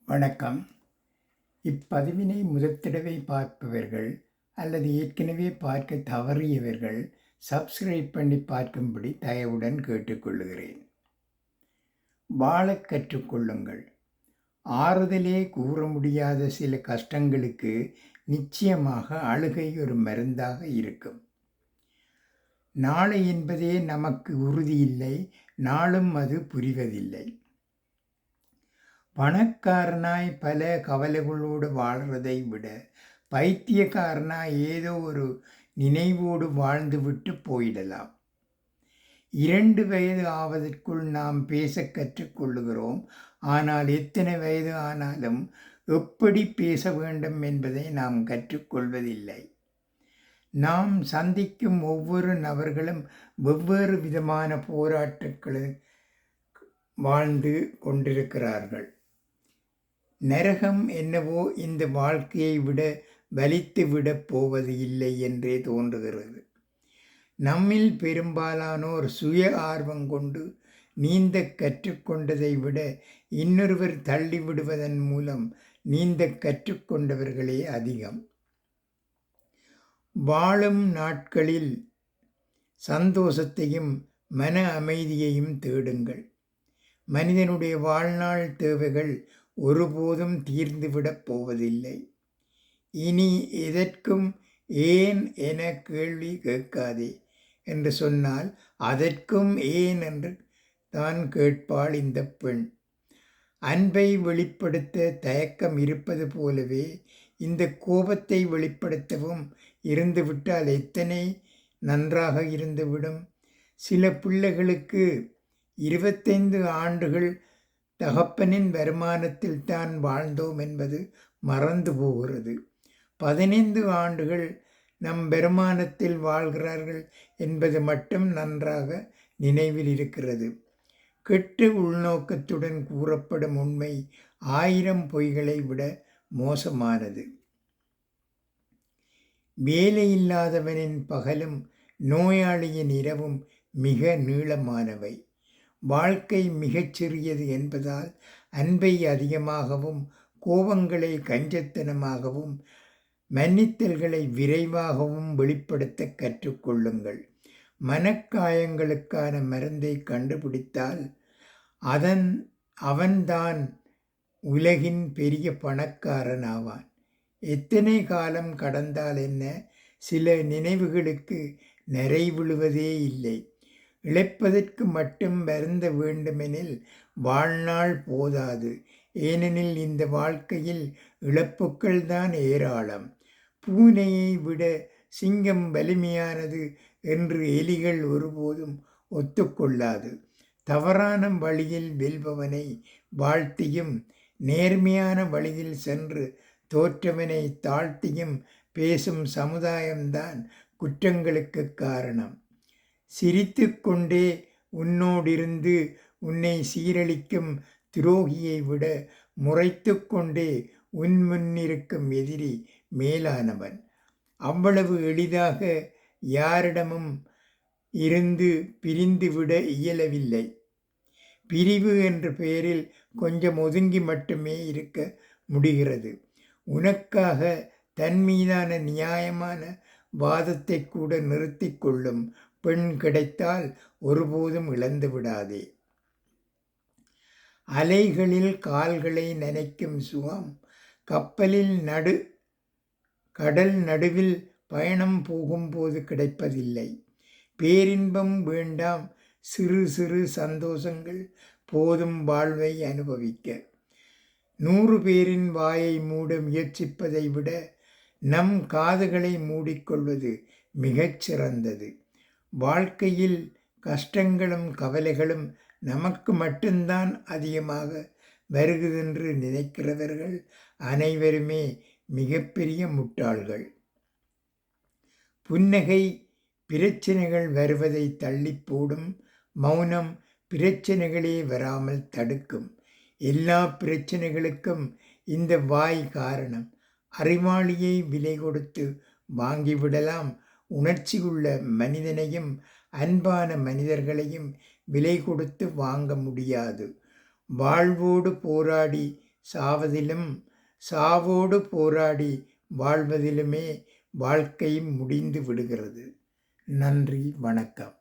வணக்கம். இப்பதிவினை முதற்தடவை பார்ப்பவர்கள் அல்லது ஏற்கனவே பார்க்க தவறியவர்கள் சப்ஸ்கிரைப் பண்ணி பார்க்கும்படி தயவுடன் கேட்டுக்கொள்கிறேன். வாழக் கற்றுக்கொள்ளுங்கள். ஆறுதலே கூற முடியாத சில கஷ்டங்களுக்கு நிச்சயமாக அழுகை ஒரு மருந்தாக இருக்கும். நாளை என்பதே நமக்கு உறுதியில்லை, நாளும் அது புரிவதில்லை. பணக்காரனாய் பல கவலைகளோடு வாழ்றதை விட பைத்தியக்காரனாய் ஏதோ ஒரு நினைவோடு வாழ்ந்துவிட்டு போயிடலாம். 2 வயது ஆவதற்குள் நாம் பேச கற்றுக்கொள்ளுகிறோம். ஆனால் எத்தனை வயது ஆனாலும் எப்படி பேச வேண்டும் என்பதை நாம் கற்றுக்கொள்வதில்லை. நாம் சந்திக்கும் ஒவ்வொரு நபர்களும் வெவ்வேறு விதமான போராட்டங்களை வாழ்ந்து கொண்டிருக்கிறார்கள். நரகம் என்னவோ இந்த வாழ்க்கையை விட வலித்து விடப் போவது இல்லை என்றே தோன்றுகிறது. நம்மில் பெரும்பாலானோர் சுய ஆர்வம் கொண்டு நீந்த கற்றுக்கொண்டதை விட இன்னொருவர் தள்ளிவிடுவதன் மூலம் நீந்த கற்றுக்கொண்டவர்களே அதிகம். வாழும் நாட்களில் சந்தோஷத்தையும் மன அமைதியையும் தேடுங்கள். மனிதனுடைய வாழ்நாள் தேவைகள் ஒருபோதும் தீர்ந்துவிடப் போவதில்லை. இனி எதற்கும் ஏன் என கேள்வி கேட்காதே என்று சொன்னால் அதற்கும் ஏன் என்று தான் கேட்பாள் இந்த பெண். அன்பை வெளிப்படுத்த தயக்கம் இருப்பது போலவே இந்த கோபத்தை வெளிப்படுத்தவும் இருந்துவிட்டால் எத்தனை நன்றாக இருந்துவிடும். சில பிள்ளைகளுக்கு 25 ஆண்டுகள் தகப்பனின் வருமானத்தில் தான் வாழ்ந்தோம் என்பது மறந்து போகிறது. 15 ஆண்டுகள் நம் வருமானத்தில் வாழ்கிறார்கள் என்பது மட்டும் நன்றாக நினைவில் இருக்கிறது. கெட்ட உள்நோக்கத்துடன் கூறப்படும் உண்மை 1000 பொய்களை விட மோசமானது. வேலையில்லாதவனின் பகலும் நோயாளியின் இரவும் மிக நீளமானவை. வாழ்க்கை மிகச் சிறியது என்பதால் அன்பை அதிகமாகவும் கோபங்களை கஞ்சத்தனமாகவும் மன்னித்தல்களை விரைவாகவும் வெளிப்படுத்த கற்றுக்கொள்ளுங்கள். மனக்காயங்களுக்கான மருந்தை கண்டுபிடித்தால் அவன்தான் உலகின் பெரிய பணக்காரன் ஆவான். எத்தனை காலம் கடந்தால் என்ன, சில நினைவுகளுக்கு நிறை விழுவதே இல்லை. இழைப்பதற்கு மட்டும் வருந்த வேண்டுமெனில் வாழ்நாள் போதாது. ஏனெனில் இந்த வாழ்க்கையில் இழப்புக்கள் தான் ஏராளம். பூனையை விட சிங்கம் வலிமையானது என்று எலிகள் ஒருபோதும் ஒத்துக்கொள்ளாது. தவறான வழியில் வெல்பவனை வாழ்த்தியும் நேர்மையான வழியில் சென்று தோற்றவனை தாழ்த்தியும் பேசும் சமுதாயம்தான் குற்றங்களுக்கு காரணம். சிரித்து கொண்டே உன்னோடிருந்து உன்னை சீரழிக்கும் துரோகியை விட முறைத்து கொண்டே உன் முன்னிருக்கும் எதிரி மேலானவன். அவ்வளவு எளிதாக யாரிடமும் இருந்து பிரிந்துவிட இயலவில்லை. பிரிவு என்ற பெயரில் கொஞ்சம் ஒதுங்கி மட்டுமே இருக்க முடிகிறது. உனக்காக தன் மீதான நியாயமான வாதத்தை கூட நிறுத்தி கொள்ளும் பெண் கிடைத்தால் ஒருபோதும் இழந்து விடாதே. அலைகளில் கால்களை நனைக்கும் சுகம் கப்பலில் கடல் நடுவில் பயணம் போகும்போது கிடைப்பதில்லை. பேரின்பம் வேண்டாம், சிறு சிறு சந்தோஷங்கள் போதும் வாழ்வை அனுபவிக்க. 100 பேரின் வாயை மூட முயற்சிப்பதை விட நம் காதுகளை மூடிக்கொள்வது மிகச் சிறந்தது. வாழ்க்கையில் கஷ்டங்களும் கவலைகளும் நமக்கு மட்டும்தான் அதிகமாக வருகுதென்று நினைக்கிறவர்கள் அனைவருமே மிகப்பெரிய முட்டாள்கள். புன்னகை பிரச்சனைகள் வருவதை தள்ளி போடும். மௌனம் பிரச்சனைகளே வராமல் தடுக்கும். எல்லா பிரச்சனைகளுக்கும் இந்த வாய் காரணம். அறிவாளியை விலை கொடுத்து வாங்கிவிடலாம். உணர்ச்சியுள்ள மனிதனையும் அன்பான மனிதர்களையும் விலை கொடுத்து வாங்க முடியாது. வாழ்வோடு போராடி சாவதிலும் சாவோடு போராடி வாழ்வதிலுமே வாழ்க்கை முடிந்து விடுகிறது. நன்றி, வணக்கம்.